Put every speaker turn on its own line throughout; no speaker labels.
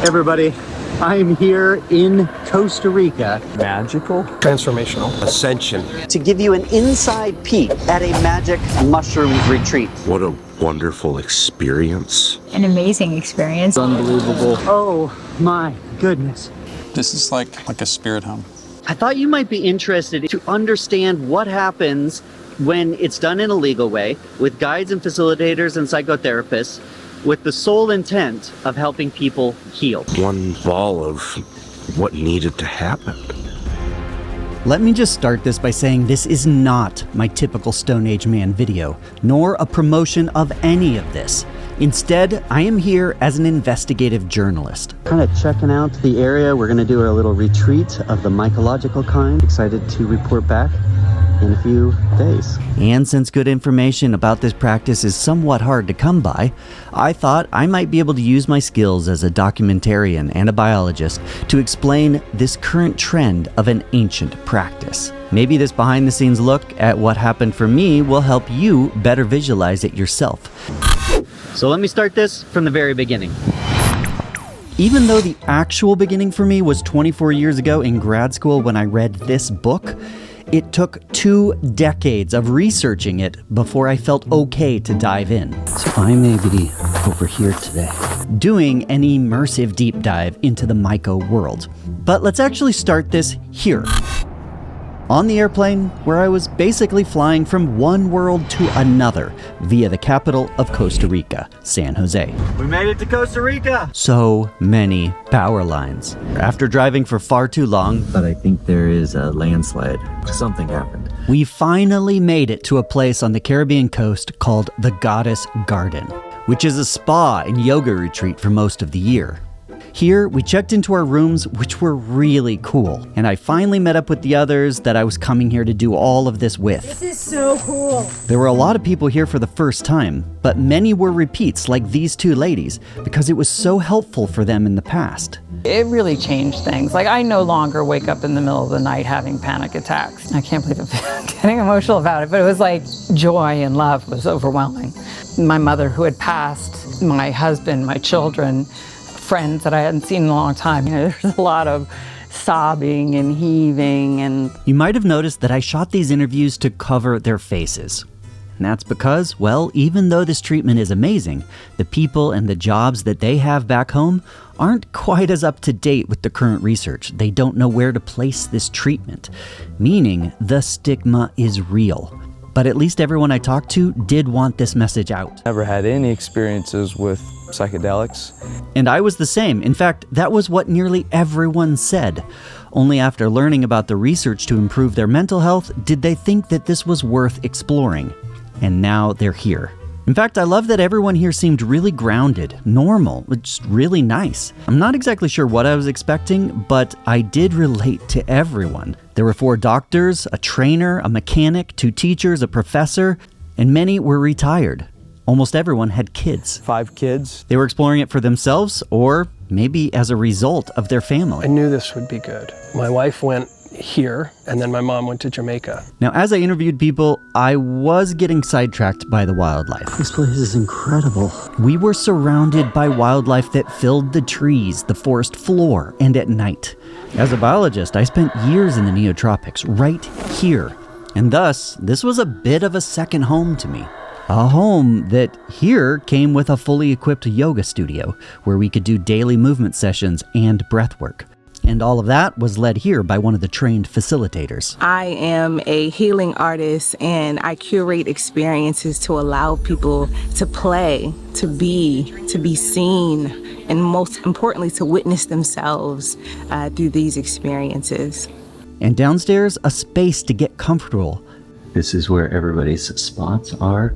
Everybody, I'm here in Costa Rica.
Magical.
Transformational.
Ascension.
To give you an inside peek at a magic mushroom retreat.
What a wonderful experience.
An amazing experience.
Unbelievable.
Oh my goodness.
This is like a spirit home.
I thought you might be interested to understand what happens when it's done in a legal way with guides and facilitators and psychotherapists with the sole intent of helping people heal.
One ball of what needed to happen.
Let me just start this by saying this is not my typical Stone Age Man video, nor a promotion of any of this. Instead, I am here as an investigative journalist. Kind of checking out the area. We're going to do a little retreat of the mycological kind. Excited to report back in a few days. And since good information about this practice is somewhat hard to come by, I thought I might be able to use my skills as a documentarian and a biologist to explain this current trend of an ancient practice. Maybe this behind-the-scenes look at what happened for me will help you better visualize it yourself. So let me start this from the very beginning. Even though the actual beginning for me was 24 years ago in grad school when I read this book, it took 2 decades of researching it before I felt okay to dive in. So I may be over here today, doing an immersive deep dive into the myco world. But let's actually start this here. On the airplane, where I was basically flying from one world to another via the capital of Costa Rica, San Jose.
We made it to Costa Rica!
So many power lines. After driving for far too long,
But I think there is a landslide. Something happened.
we finally made it to a place on the Caribbean coast called the Goddess Garden, which is a spa and yoga retreat for most of the year. Here, we checked into our rooms, which were really cool, and I finally met up with the others that I was coming here to do all of this with.
This is so cool.
There were a lot of people here for the first time, but many were repeats like these 2 ladies because it was so helpful for them in the past.
It really changed things. Like, I no longer wake up in the middle of the night having panic attacks. I can't believe I'm getting emotional about it, but it was like joy and love was overwhelming. My mother, who had passed, my husband, my children, friends that I hadn't seen in a long time. You know, there's a lot of sobbing and heaving and...
You might have noticed that I shot these interviews to cover their faces. And that's because, well, even though this treatment is amazing, the people and the jobs that they have back home aren't quite as up to date with the current research. They don't know where to place this treatment, meaning the stigma is real. But at least everyone I talked to did want this message out.
Never had any experiences with psychedelics.
And I was the same. In fact, that was what nearly everyone said. Only after learning about the research to improve their mental health did they think that this was worth exploring. And now they're here. In fact, I love that everyone here seemed really grounded, normal, just really nice. I'm not exactly sure what I was expecting, but I did relate to everyone. There were 4 doctors, a trainer, a mechanic, 2 teachers, a professor, and many were retired. Almost everyone had kids.
5 kids.
They were exploring it for themselves, or maybe as a result of their family.
I knew this would be good. My wife went here, and then my mom went to Jamaica.
Now, as I interviewed people, I was getting sidetracked by the wildlife.
This place is incredible.
We were surrounded by wildlife that filled the trees, the forest floor, and at night. As a biologist, I spent years in the neotropics, right here. And thus, this was a bit of a second home to me. A home that here came with a fully equipped yoga studio, where we could do daily movement sessions and breath work. And all of that was led here by one of the trained facilitators.
I am a healing artist and I curate experiences to allow people to play, to be seen, and most importantly, to witness themselves through these experiences.
And downstairs, a space to get comfortable.
This is where everybody's spots are.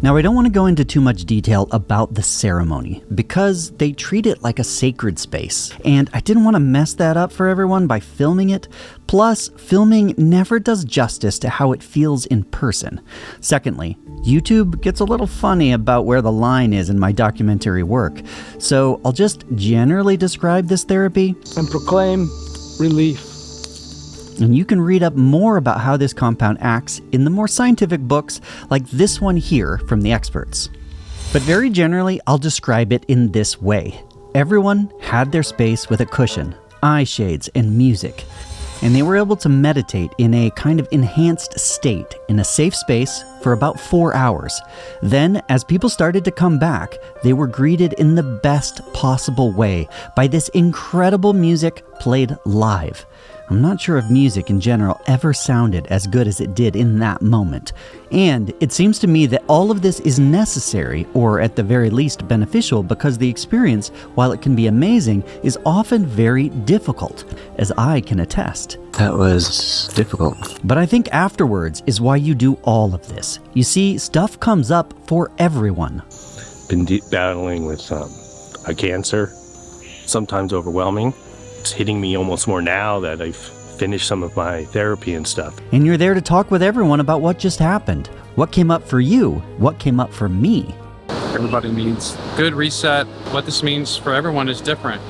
Now, I don't want to go into too much detail about the ceremony because they treat it like a sacred space, and I didn't want to mess that up for everyone by filming it. Plus, filming never does justice to how it feels in person. Secondly, YouTube gets a little funny about where the line is in my documentary work, so I'll just generally describe this therapy
And proclaim relief.
And you can read up more about how this compound acts in the more scientific books like this one here from the experts. But very generally, I'll describe it in this way. Everyone had their space with a cushion, eye shades, and music. And they were able to meditate in a kind of enhanced state in a safe space for about 4 hours. Then, as people started to come back, they were greeted in the best possible way by this incredible music played live. I'm not sure if music in general ever sounded as good as it did in that moment. And it seems to me that all of this is necessary, or at the very least beneficial, because the experience, while it can be amazing, is often very difficult, as I can attest.
That was difficult.
But I think afterwards is why you do all of this. You see, stuff comes up for everyone.
Been battling with a cancer, sometimes overwhelming. It's hitting me almost more now that I've finished some of my therapy and stuff.
And you're there to talk with everyone about what just happened. What came up for you? What came up for me?
Everybody needs good reset. What this means for everyone is different.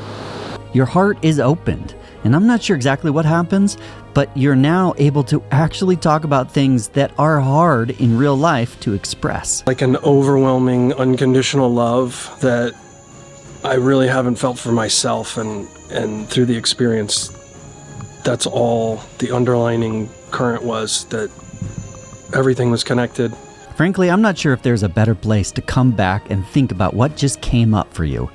Your heart is opened. And I'm not sure exactly what happens, but you're now able to actually talk about things that are hard in real life to express.
Like an overwhelming, unconditional love that I really haven't felt for myself, and through the experience, that's all the underlining current was, that everything was connected.
Frankly, I'm not sure if there's a better place to come back and think about what just came up for you.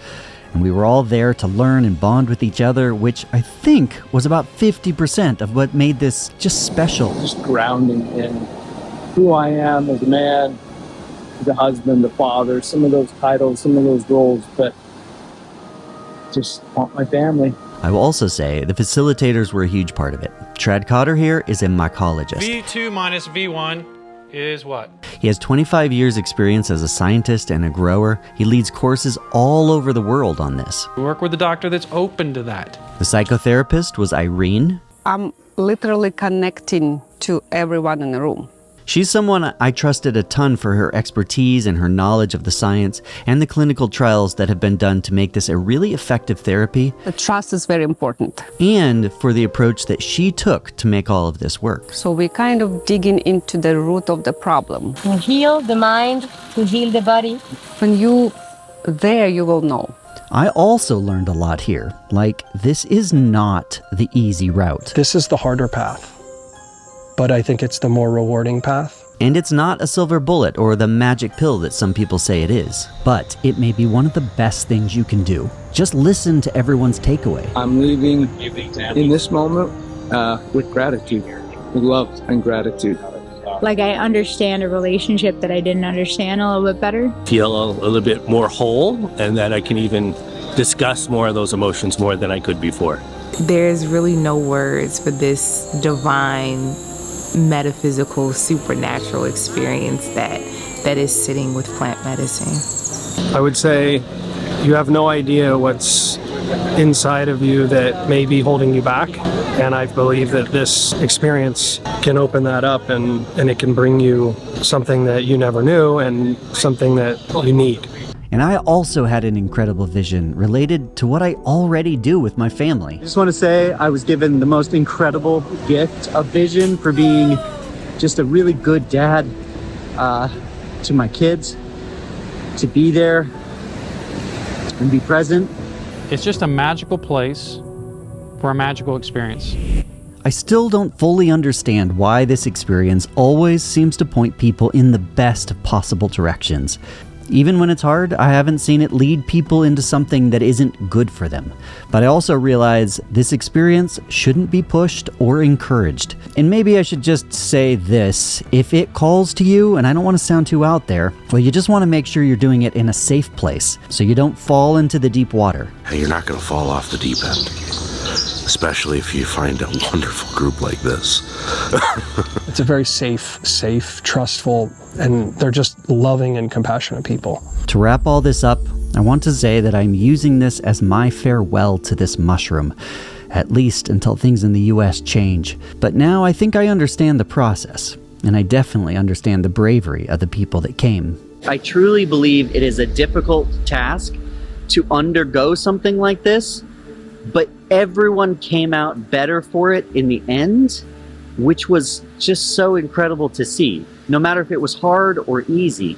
And we were all there to learn and bond with each other, which I think was about 50% of what made this just special.
Just grounding in who I am as a man, the husband, the father, some of those titles, some of those roles, but just want my family.
I will also say the facilitators were a huge part of it. Tradd Cotter here is a mycologist.
V2 minus V1 is what?
He has 25 years experience as a scientist and a grower. He leads courses all over the world on this.
We work with a doctor that's open to that.
The psychotherapist was Irene.
I'm literally connecting to everyone in the room.
She's someone I trusted a ton for her expertise and her knowledge of the science and the clinical trials that have been done to make this a really effective therapy.
The trust is very important.
And for the approach that she took to make all of this work.
So we're kind of digging into the root of the problem.
To heal the mind, to heal the body.
When you there, you will know.
I also learned a lot here. Like, this is not the easy route.
This is the harder path, but I think it's the more rewarding path.
And it's not a silver bullet or the magic pill that some people say it is, but it may be one of the best things you can do. Just listen to everyone's takeaway.
I'm leaving in this moment with gratitude, with love and gratitude.
Like I understand a relationship that I didn't understand a little bit better.
Feel a little bit more whole, and that I can even discuss more of those emotions more than I could before.
There's really no words for this divine, metaphysical, supernatural experience that is sitting with plant medicine.
I would say you have no idea what's inside of you that may be holding you back. And I believe that this experience can open that up, and it can bring you something that you never knew and something that you need.
And I also had an incredible vision related to what I already do with my family.
I just want to say I was given the most incredible gift of vision for being just a really good dad to my kids, to be there and be present.
It's just a magical place for a magical experience.
I still don't fully understand why this experience always seems to point people in the best possible directions. Even when it's hard, I haven't seen it lead people into something that isn't good for them. But I also realize this experience shouldn't be pushed or encouraged. And maybe I should just say this: if it calls to you, and I don't want to sound too out there, well, you just want to make sure you're doing it in a safe place so you don't fall into the deep water.
Hey, you're not going to fall off the deep end, especially if you find a wonderful group like this.
It's a very safe, trustful, and they're just loving and compassionate people.
To wrap all this up, I want to say that I'm using this as my farewell to this mushroom, at least until things in the US change. But now I think I understand the process, and I definitely understand the bravery of the people that came.
I truly believe it is a difficult task to undergo something like this, but everyone came out better for it in the end, which was just so incredible to see, no matter if it was hard or easy.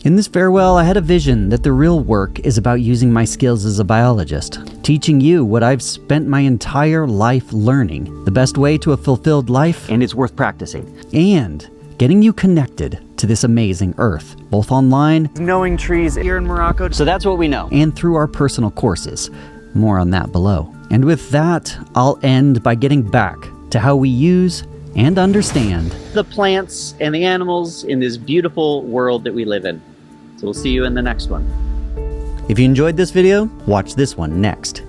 In this farewell, I had a vision that the real work is about using my skills as a biologist, teaching you what I've spent my entire life learning, the best way to a fulfilled life,
And it's worth practicing.
and getting you connected to this amazing earth, both online
Knowing trees here in Morocco. So that's what we know.
and through our personal courses. More on that below. And with that, I'll end by getting back to how we use and understand
The plants and the animals in this beautiful world that we live in. So we'll see you in the next one.
If you enjoyed this video, watch this one next.